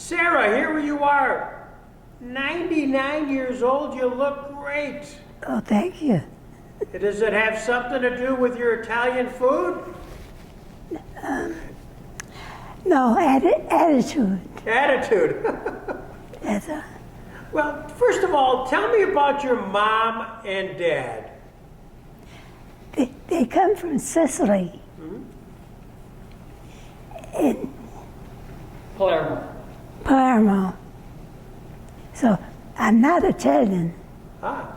Sara, here you are. 99 years old, you look great. Oh, thank you. Does it have something to do with your Italian food? No, attitude. Attitude. That's a, Well, first of all, tell me about your mom and dad. they come from Sicily. In Palermo. So I'm not Italian, Ah,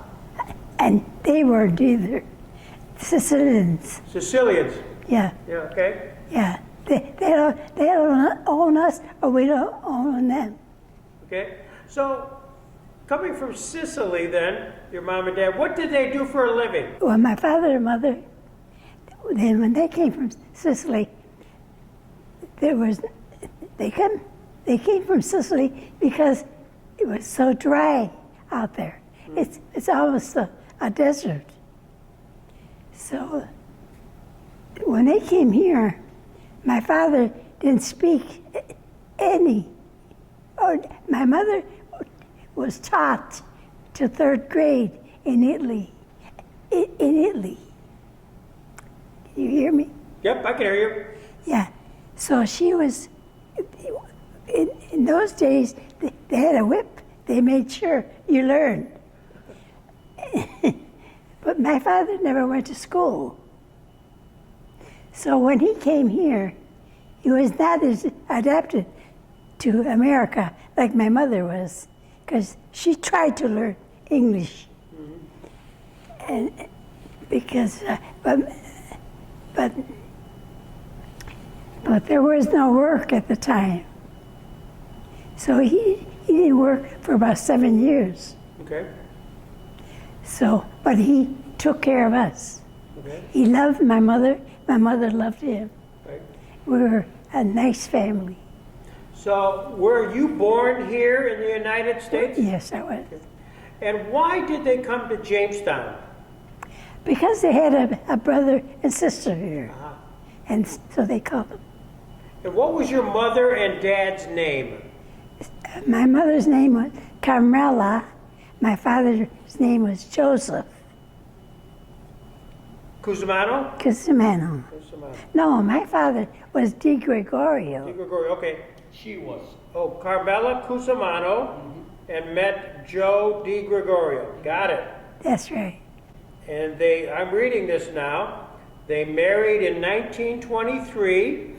and they weren't either. Sicilians. Sicilians. Yeah, Yeah, okay. yeah. They don't own us, or we don't own them. Okay. So, coming from Sicily then, your mom and dad, what did they do for a living? Well, my father and mother, then when they came from Sicily, they came from Sicily because it was so dry out there. It's almost a desert. So when they came here, my father didn't speak any. Or my mother was taught to third grade in Italy. In Italy. Can you hear me? Yep, I can hear you. Yeah. So she was, in those days, they had a whip. They made sure you learned. But my father never went to school. So when he came here, he was not as adapted to America like my mother was, because she tried to learn English. And because, but there was no work at the time. So he didn't work for about 7 years. Okay. So, but he took care of us. Okay. He loved my mother loved him. Right. We were a nice family. So, were you born here in the United States? Yes, I was. And why did they come to Jamestown? Because they had a brother and sister here. Uh-huh. And so they called them. And what was your mother and dad's name? My mother's name was Carmela. My father's name was Joseph Cusimano? Cusimano. Cusimano. No, my father was Di Gregorio. Di Gregorio, okay. She was. Oh, Carmela Cusimano and met Joe Di Gregorio. Got it. That's right. And I'm reading this now. They married in 1923,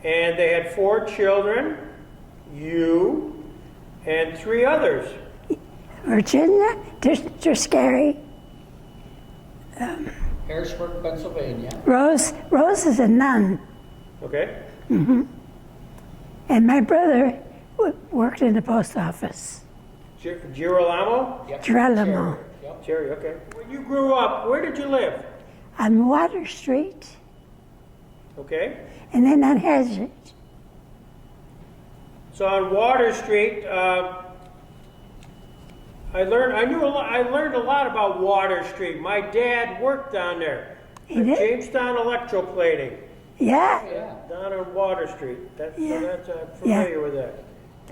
and they had 4 children, you, and 3 others. Virginia, Scary. Harrisburg, Pennsylvania. Rose is a nun. Okay? And my brother worked in the post office. Girolamo? Yep. Girolamo. Yep. Jerry, okay. When you grew up, where did you live? On Water Street, Okay. and then on Hazard. So on Water Street, I learned a lot about Water Street. My dad worked down there. He At did? Jamestown Electroplating. Yeah. Yeah. Down on Water Street. I'm Yeah. familiar with that.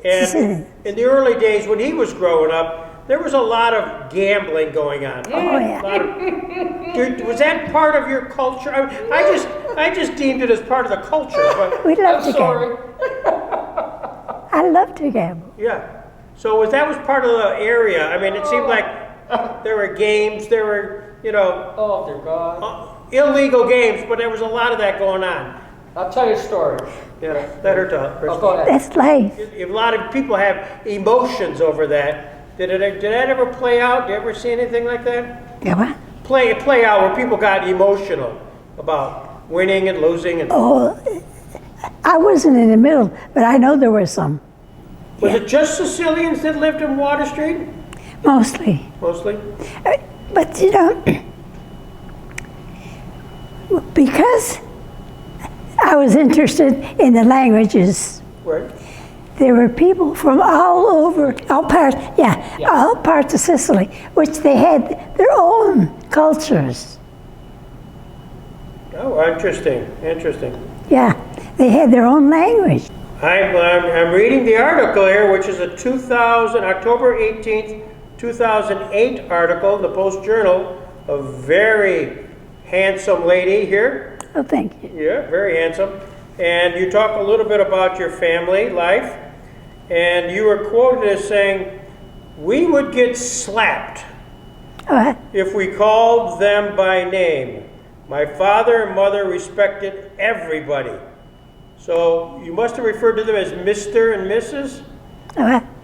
And in the early days when he was growing up, there was a lot of gambling going on. Oh, yeah. Was that part of your culture? I just deemed it as part of the culture. But We loved I'm to sorry. gamble. I loved to gamble. yeah. So that was part of the area. I mean, it seemed like there were games, there were, Oh, dear God. illegal games, but there was a lot of that going on. I'll tell you a story. Yeah, let her talk. Oh, go ahead. That's life. A lot of people have emotions over that. Did that ever play out? Did you ever see anything like that? Yeah, what? Play out where people got emotional about winning and losing. And Oh, I wasn't in the middle, but I know there were some. was it just Sicilians that lived in Water Street? Mostly. Mostly. But because I was interested in the languages, Right. there were people from all parts of Sicily, which they had their own cultures. Oh, interesting. Yeah, they had their own language. I'm reading the article here, which is a October 18th, 2008 article in the Post-Journal. A very handsome lady here. Oh, thank you. Yeah, very handsome. And you talk a little bit about your family life. And you were quoted as saying, "We would get slapped if we called them by name. My father and mother respected everybody." So you must have referred to them as Mr. and Mrs.?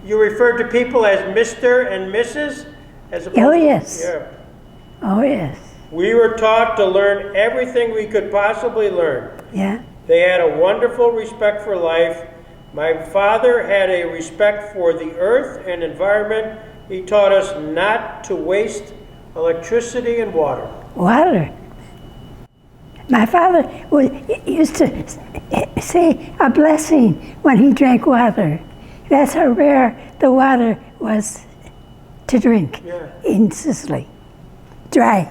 You referred to people as Mr. and Mrs.? As opposed Oh, yes. Yeah. Oh, yes. We were taught to learn everything we could possibly learn. Yeah. They had a wonderful respect for life. My father had a respect for the earth and environment. He taught us not to waste electricity and water. Water. My father used to say a blessing when he drank water. That's how rare the water was to drink in Sicily. Dry.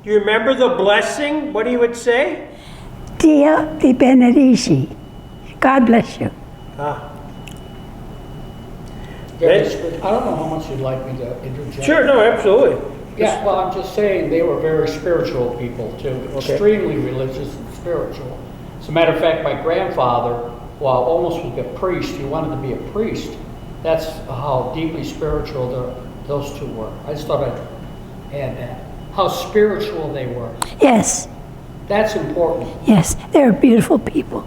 Do you remember the blessing, what he would say? Dio ti benedici. God bless you. Yes, I don't know how much you'd like me to interject. Sure, no, absolutely. Yeah, well, I'm just saying they were very spiritual people too, extremely religious and spiritual. As a matter of fact, my grandfather, while almost was a priest, he wanted to be a priest. That's how deeply spiritual those two were. I just thought I'd add that. How spiritual they were. Yes. That's important. Yes, they're beautiful people.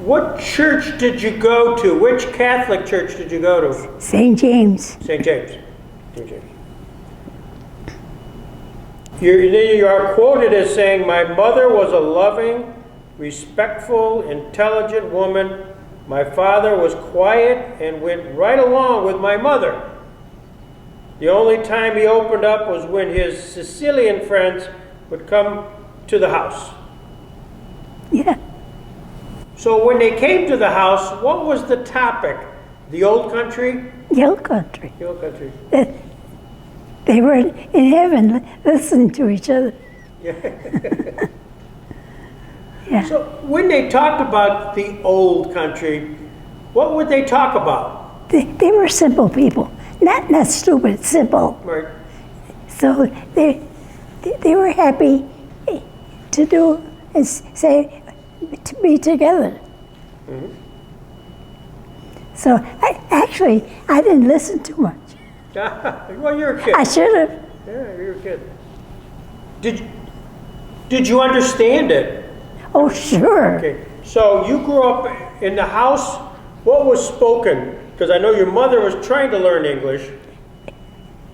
What church did you go to? Which Catholic church did you go to? St. James. St. James. St. James. You are quoted as saying, "My mother was a loving, respectful, intelligent woman. My father was quiet and went right along with my mother. The only time he opened up was when his Sicilian friends would come to the house." Yeah. So when they came to the house, what was the topic? The old country? The old country. The old country. They were in heaven listening to each other. Yeah. Yeah. So when they talked about the old country, what would they talk about? They were simple people. Not stupid, simple. Right. So they were happy to do and say to be together. Mm-hmm. So I didn't listen too much. Well, you're a kid. I should have. Yeah, you're a kid. Did you understand it? Oh, sure. Okay. So you grew up in the house. What was spoken? Because I know your mother was trying to learn English.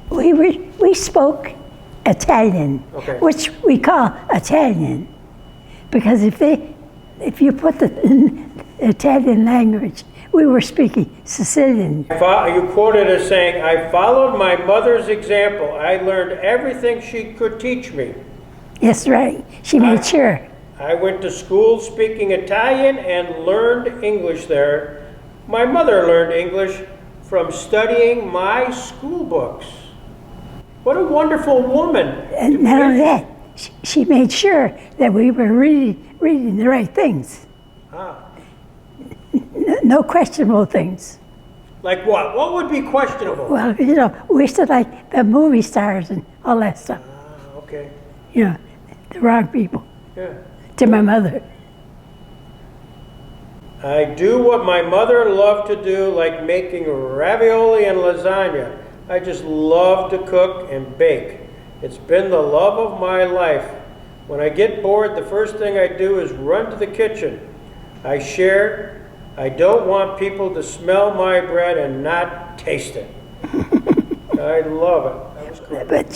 We spoke Italian, which we call Italian, because if you put the Italian language, we were speaking Sicilian. You quoted as saying, "I followed my mother's example. I learned everything she could teach me." Yes, right. She made sure. I went to school speaking Italian and learned English there. My mother learned English from studying my school books. What a wonderful woman. And not only that, she made sure that we were reading the right things. No questionable things. Like what? What would be questionable? Well, we used to like the movie stars and all that stuff. Okay. The wrong people. Yeah. To my mother. I do what my mother loved to do, like making ravioli and lasagna. I just love to cook and bake. It's been the love of my life. When I get bored, the first thing I do is run to the kitchen. I share. I don't want people to smell my bread and not taste it. I love it. That was cool. But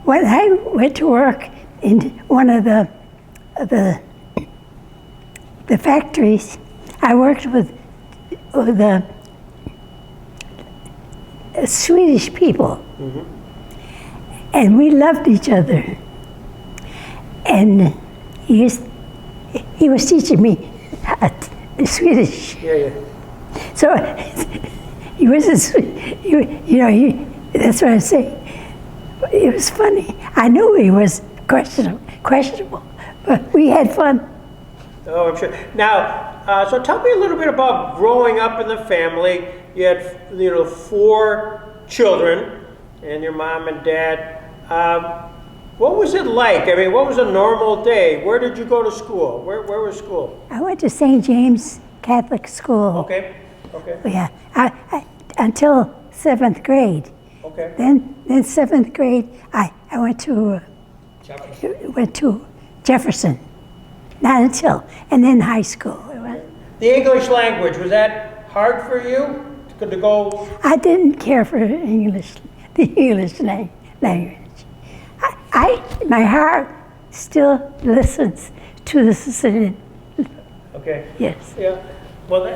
when I went to work in one of the factories, I worked with the Swedish people, and we loved each other. And he was teaching me Swedish. Yeah. So he was that's what I say. It was funny. I knew he was questionable, but we had fun. Oh, I'm sure. Now, so tell me a little bit about growing up in the family. You had, 4 children, and your mom and dad. What was it like? I mean, what was a normal day? Where did you go to school? Where was school? I went to St. James Catholic School. Okay. Yeah, until 7th grade. Okay. Then 7th grade, I went to Jefferson. Not until, and then high school. The English language, was that hard for you to go? I didn't care for the English language. My heart still listens to the Sicilian. Okay. Yes. Yeah. Well,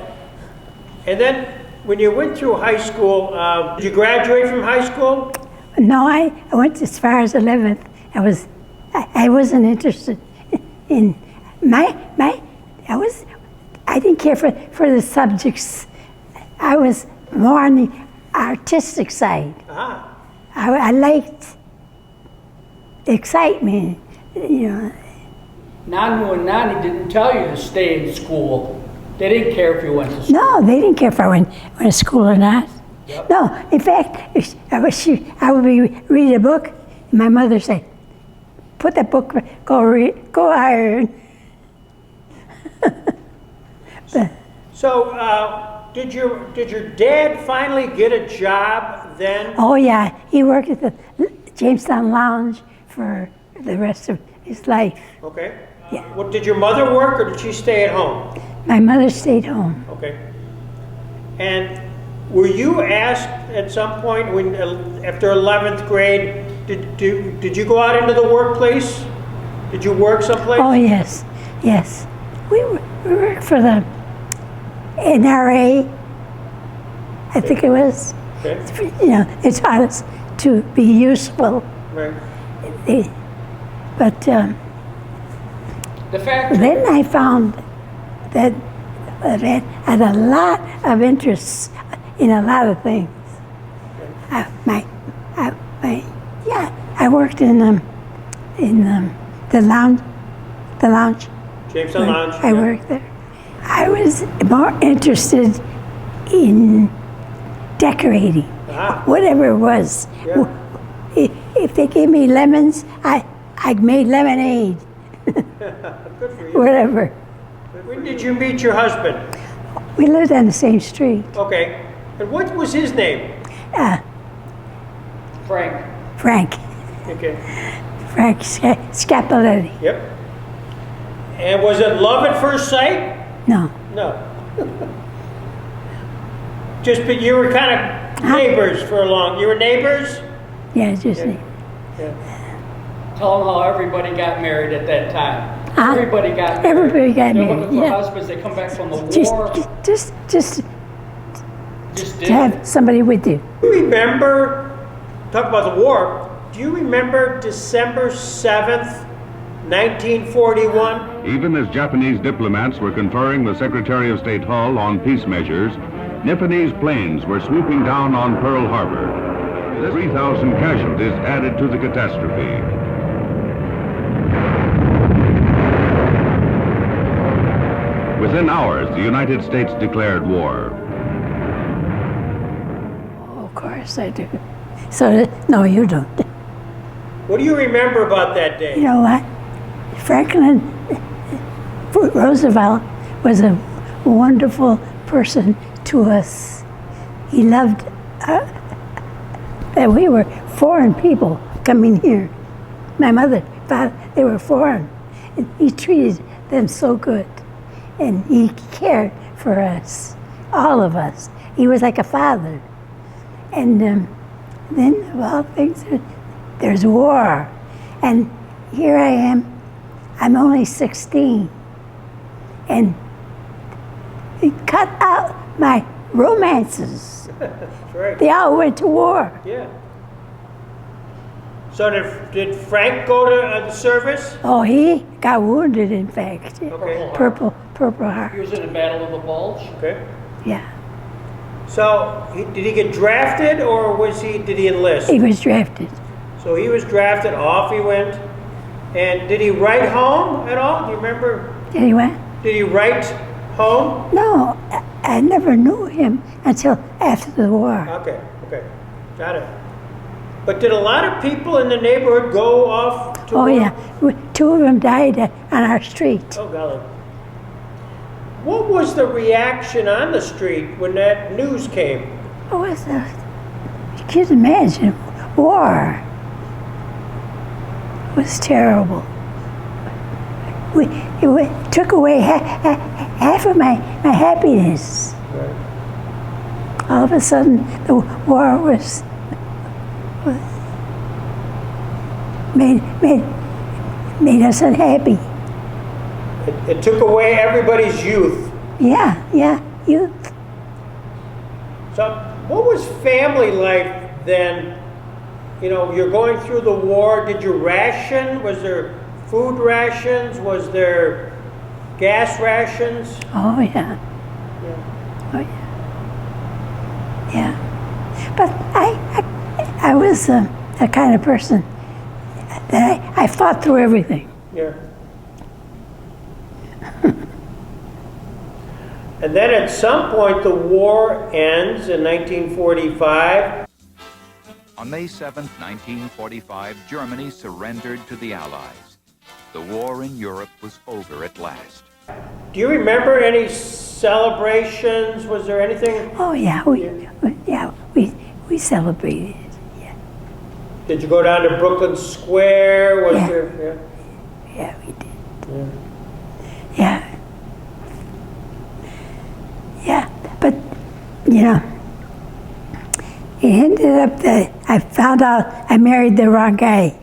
and then when you went through high school, did you graduate from high school? No, I went as far as 11th. I wasn't interested in I didn't care for the subjects. I was more on the artistic side. Ah. I liked excitement, Nanu and Nani didn't tell you to stay in school. They didn't care if you went to school. No, they didn't care if I went to school or not. Yep. No, in fact, I would read a book, and my mother said, "Put that book, go iron." So, did your dad finally get a job then? Oh yeah, he worked at the Jamestown Lounge for the rest of his life. Okay. Yeah. What, did your mother work or did she stay at home? My mother stayed home. Okay. And were you asked at some point when after 11th grade, did you go out into the workplace? Did you work someplace? Oh yes. We worked for the NRA, I think it was. Okay. They taught us to be useful. Right. But The fact then I found that I had a lot of interests in a lot of things. I worked in the lounge. Jamestown Lounge. I worked there. I was more interested in decorating, whatever it was. Yeah. If they gave me lemons, I made lemonade. Good for you. Whatever. When did you meet your husband? We lived on the same street. Okay. And what was his name? Frank. Frank Okay. Scapelitti. Yep. And was it love at first sight? No. No. But you were kind of neighbors for a long. You were neighbors? Yeah, just Yeah. Tell them how everybody got married at that time. Huh? Everybody got married. Everybody got They're married, looking for yeah. husbands. They come back from the war. Just Just to did have it. somebody with you. Do you remember, talk about the war, do you remember December 7th, 1941? Even as Japanese diplomats were conferring with Secretary of State Hull on peace measures, Nipponese planes were swooping down on Pearl Harbor. 3,000 casualties added to the catastrophe. Within hours, the United States declared war. Of course I do. So, no, you don't. What do you remember about that day? You know what? Franklin Roosevelt was a wonderful person to us. He loved that we were foreign people coming here. My mother, father, they were foreign. And he treated them so good. And he cared for us, all of us. He was like a father. And then, of all things, there's war. And here I am. I'm only 16. And he cut out my romances. That's right. They all went to war. Yeah. So did Frank go to the service? Oh, he got wounded, in fact. Okay. Purple He heart. was in the Battle of the Bulge. Okay. Yeah. So did he get drafted or did he enlist? He was drafted. So he was drafted, off he went. And did he write home at all? Do you remember? Did he went? Did he write home? No, I never knew him until after the war. Okay, got it. But did a lot of people in the neighborhood go off to Oh, war? yeah. 2 of them died on our street. Oh, golly. What was the reaction on the street when that news came? Oh, was that? You can't imagine. War. It was terrible. It took away half of my happiness. Right. All of a sudden, the war made us unhappy. It took away everybody's youth. Yeah, youth. So, what was family life then? You know, you're going through the war. Did you ration? Was there food rations? Was there gas rations? Oh, yeah. Oh, yeah. Yeah. But I was the kind of person that I fought through everything. Yeah. And then at some point the war ends in 1945. On May 7, 1945, Germany surrendered to the Allies. The war in Europe was over at last. Do you remember any celebrations? Was there anything? Oh, yeah. We celebrated. Yeah. Did you go down to Brooklyn Square? Was Yeah. there? Yeah, we did. Yeah. Yeah, but, you know, it ended up that I found out I married the wrong guy.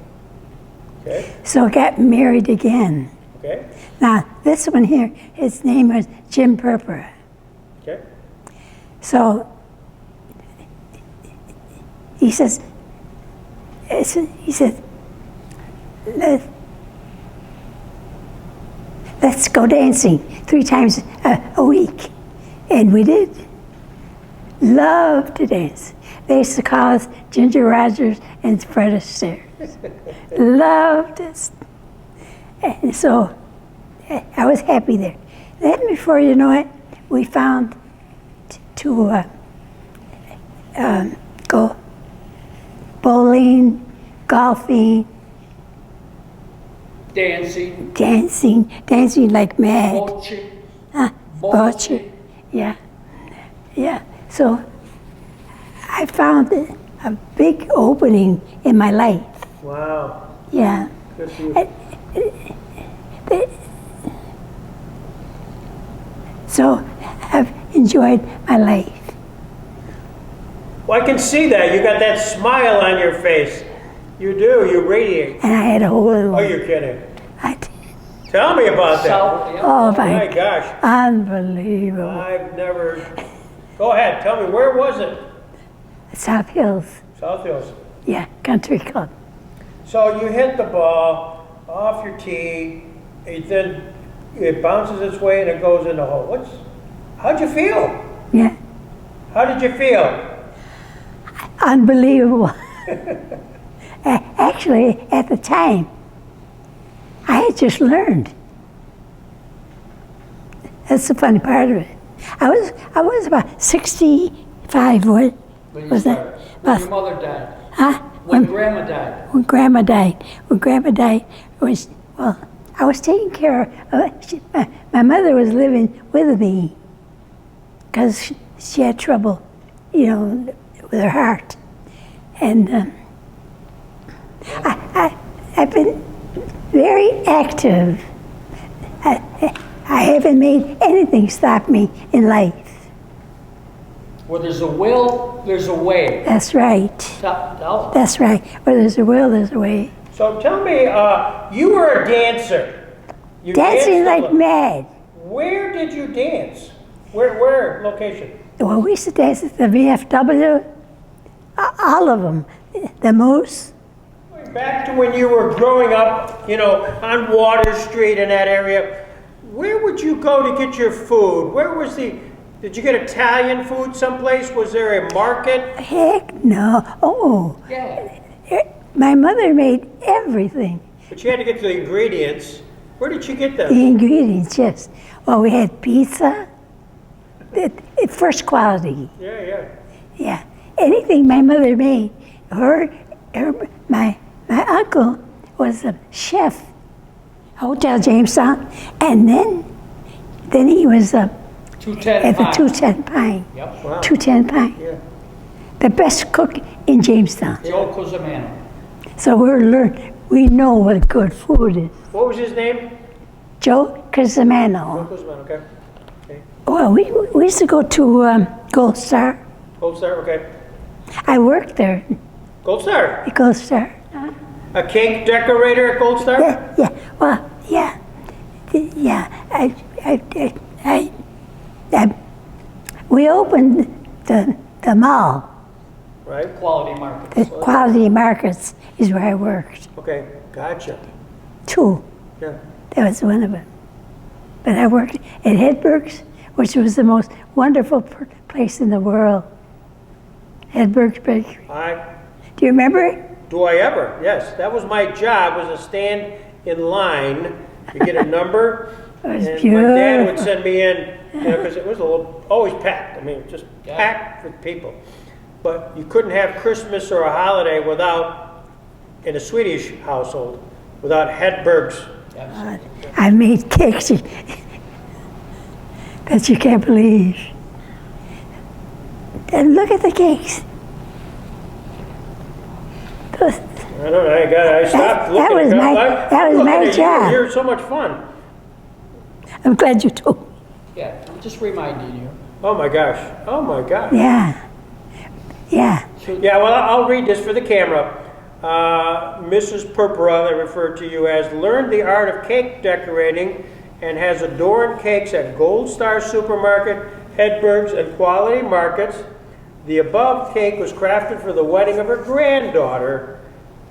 Okay. So I got married again. Okay. Now, this one here, his name was Jim Purpura. Okay. So he said, let's go dancing 3 times a week. And we did. Loved to dance. They used to call us Ginger Rogers and Fred Astaire. Loved us. And so I was happy there. Then before you know it, we found to go bowling, golfing, dancing like mad. Bocce. Yeah. So I found a big opening in my life. Wow. Yeah. Good for you. So I've enjoyed my life. Well, I can see that. You got that smile on your face. You do. You radiate. And I had a whole little. Oh, you're kidding. I did. Tell me about that. Oh My my gosh. Unbelievable. I've never. Go ahead. Tell me, where was it? South Hills. South Hills. Yeah, country club. So you hit the ball off your tee, then it bounces its way and it goes in the hole. How'd you feel? Yeah. How did you feel? Unbelievable. Actually, at the time, I had just learned. That's the funny part of it. I was about 65. What was that? When your mother died. Huh? When Grandma died. When Grandma died. When Grandma died, I was taking care of. My mother was living with me because she had trouble, with her heart, and I've been very active. I haven't made anything stop me in life. Where there's a will, there's a way. That's right. That's right. Where there's a will, there's a way. So tell me, you were a dancer. You Dancing danced like mad. Where did you dance? Where location? Well, we used to dance at the VFW, all of them. The Moose. Back to when you were growing up, on Water Street in that area, where would you go to get your food? Did you get Italian food someplace? Was there a market? Heck no. Oh, Yeah. my mother made everything. But you had to get the ingredients. Where did you get The them? ingredients, yes. Well, we had pizza, first quality. Yeah. Yeah, anything my mother made. My uncle was a chef, Hotel Jamestown, and then he was at 210 the Pine. 210 Pine. Yep. Wow. 210 Pine. Yeah. The best cook in Jamestown. Joe Cosimano. So we know what good food is. What was his name? Joe Cosimano. Okay. Well, we used to go to Gold Star. Gold Star, okay. I worked there Gold Star. at Gold Star. A cake decorator at Gold Star? Yeah. Well, yeah. We opened the mall. Right. Quality Market. The Quality Markets is where I worked. Okay, gotcha. 2. Yeah. That was one of them. But I worked at Hedberg's, which was the most wonderful place in the world. Hedberg's Bakery. Do you remember it? Do I ever? Yes, that was my job, was to stand in line to get a number. It was and beautiful. my dad would send me in, because it was always packed. I mean, just packed with people. But you couldn't have Christmas or a holiday without, in a Swedish household, without Hedberg's. I made cakes that you can't believe. And look at the cakes. Those, I don't know, I stopped looking. that was my job. You're so much fun. I'm glad you told me. Yeah, I'm just reminding you. Oh my gosh. Yeah. Yeah, well, I'll read this for the camera. Mrs. Purpura, I refer to you as, learned the art of cake decorating and has adorned cakes at Gold Star Supermarket, Hedberg's, and Quality Markets. The above cake was crafted for the wedding of her granddaughter,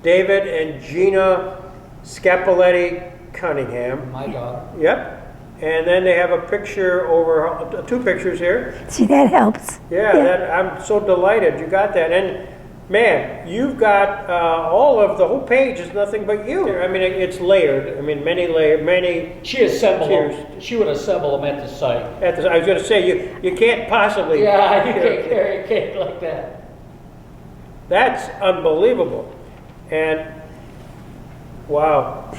David and Gina Scapelitti Cunningham. My daughter. Yep. And then they have a picture over, 2 pictures here. See, that helps. Yeah. I'm so delighted you got that. And man, you've got the whole page is nothing but you. I mean, it's layered. I mean, many. She assembled them. She would assemble them at the site. I was going to say, you can't possibly. Yeah, you can't carry a cake like that. That's unbelievable. And wow.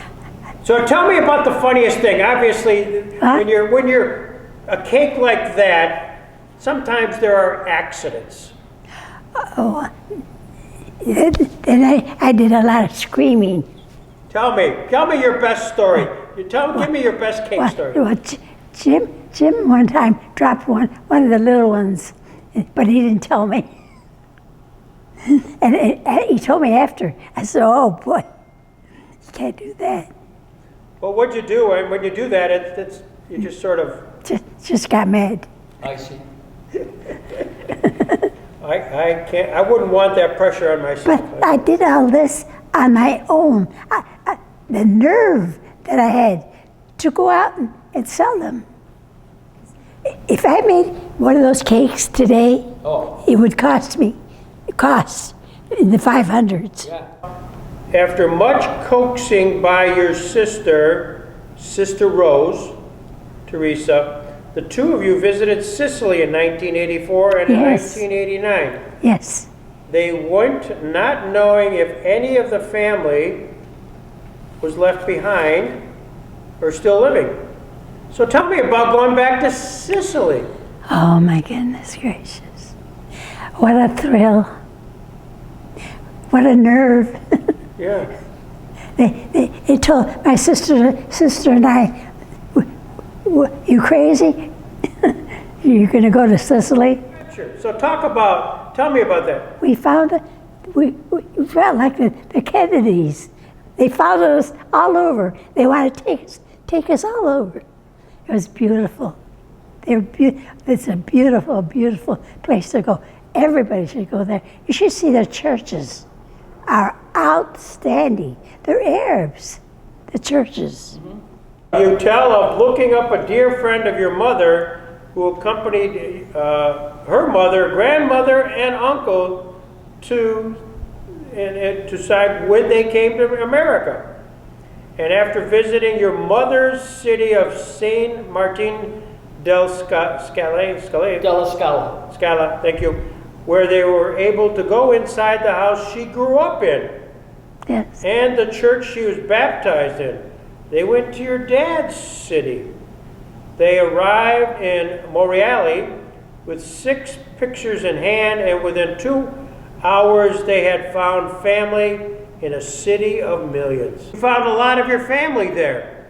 So tell me about the funniest thing. Obviously, when you're a cake like that, sometimes there are accidents. Oh, then I did a lot of screaming. Tell me your best story. Give me your best cake story. Well, Jim one time dropped one of the little ones, but he didn't tell me. And he told me after. I said, "Oh boy, you can't do that." Well, what'd you do? And when you do that, you just sort of. Just got mad. I see. I can't. I wouldn't want that pressure on myself. But I did all this on my own. The nerve that I had to go out and sell them. If I made one of those cakes today, it would cost in the 500s. Yeah. After much coaxing by your sister Rose, Teresa, the 2 of you visited Sicily in 1984 and in 1989. Yes. They went not knowing if any of the family was left behind or still living. So tell me about going back to Sicily. Oh my goodness gracious. What a thrill. What a nerve. Yeah. They told my sister and I, "You crazy? You're going to go to Sicily?" Sure. So tell me about that. We felt like the Kennedys. They followed us all over. They wanted to take us all over. It was beautiful. It's a beautiful, beautiful place to go. Everybody should go there. You should see their churches. Are outstanding. They're Arabs, the churches. Mm-hmm. You tell of looking up a dear friend of your mother who accompanied her mother, grandmother, and uncle to decide when they came to America. And after visiting your mother's city of Saint Martin del Della Scala. Scala, thank you, where they were able to go inside the house she grew up in. Yes. And the church she was baptized in. They went to your dad's city. They arrived in Monreale with 6 pictures in hand, and within 2 hours they had found family in a city of millions. You found a lot of your family there.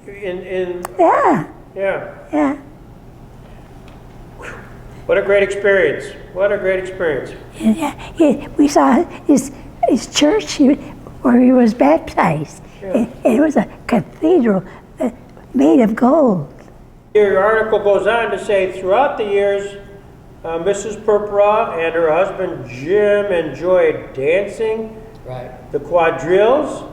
Yeah. Yeah. Yeah. What a great experience. What a great experience. Yeah. We saw his church where he was baptized. Yeah. It was a cathedral made of gold. Your article goes on to say, throughout the years, Mrs. Purpura and her husband Jim enjoyed dancing, Right. the quadrilles,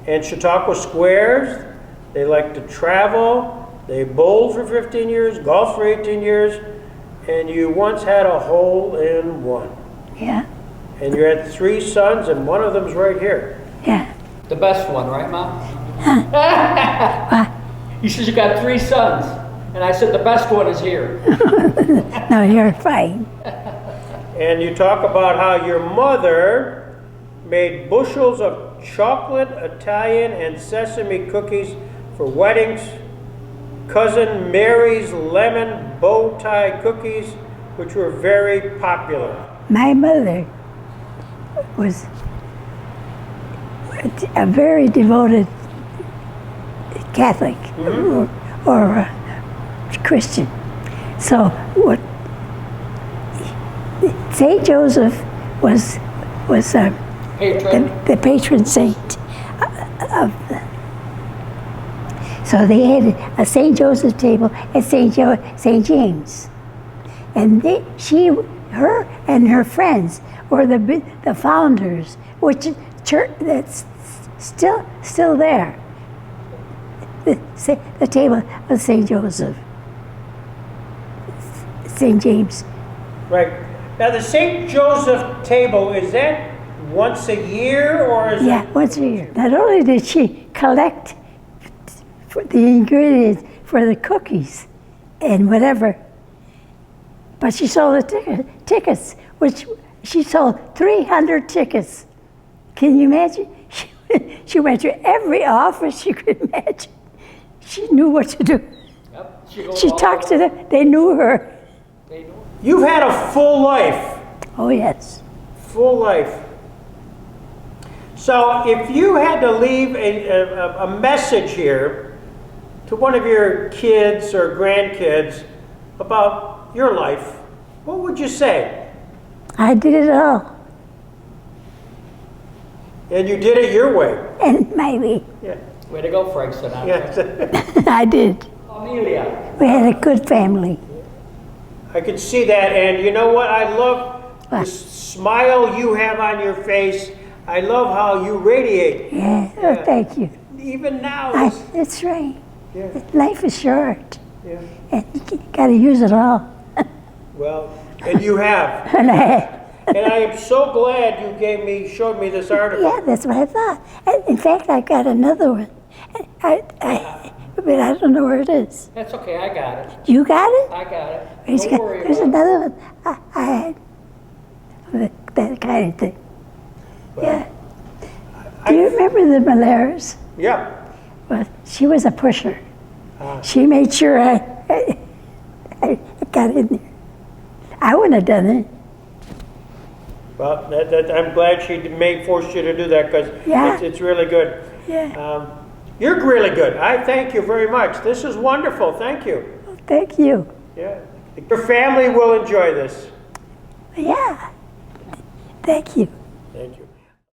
and Chautauqua squares. They liked to travel. They bowled for 15 years, golfed for 18 years, and you once had a hole-in-one. Yeah. And you had 3 sons, and one of them's right here. Yeah. The best one, right, Mom? You said you got 3 sons. And I said the best one is here. No, you're fine. And you talk about how your mother made bushels of chocolate, Italian, and sesame cookies for weddings. Cousin Mary's lemon bow tie cookies, which were very popular. My mother was a very devoted Catholic or Christian. So what Saint Joseph was Patron. the patron saint of. So they had a Saint Joseph table at Saint James, and her and her friends were the founders, which church that's still there. The table of Saint Joseph, Saint James. Right. Now the St. Joseph table, is that once a year or is Yeah, once a year. Not only did she collect for the ingredients for the cookies and whatever, but she sold the tickets, which she sold 300 tickets. Can you imagine? She went to every office she could imagine. She knew what to do. Yep. She talked to them. They knew her. They knew. You've had a full life. Oh, yes. Full life. So if you had to leave a message here to one of your kids or grandkids about your life, what would you say? I did it all. And you did it your way. And my way. Yeah. Way to go, Frank Sinatra. Yeah. I did. Amelia. We had a good family. I can see that, and you know what? I love the smile you have on your face. I love how you radiate. Yeah, oh, thank you. Even now. That's right. Yeah. Life is short, Yeah. and you got to use it all. Well, and you have. And And I am so glad you showed me this article. yeah, that's what I thought. And in fact, I got another one. But I don't know where it is. That's okay, I got it. You got it? I got it. There's Don't worry there's about it. another one I had. That kind of thing. Yeah. Do you remember the Malaras? Yeah. Well, she was a pusher. She made sure I got in there. I wouldn't have done it. Well, I'm glad she forced you to do that because Yeah. it's really good. Yeah. You're really good. I thank you very much. This is wonderful. Thank you. Thank you. Yeah. Your family will enjoy this. Yeah. Thank you. Thank you.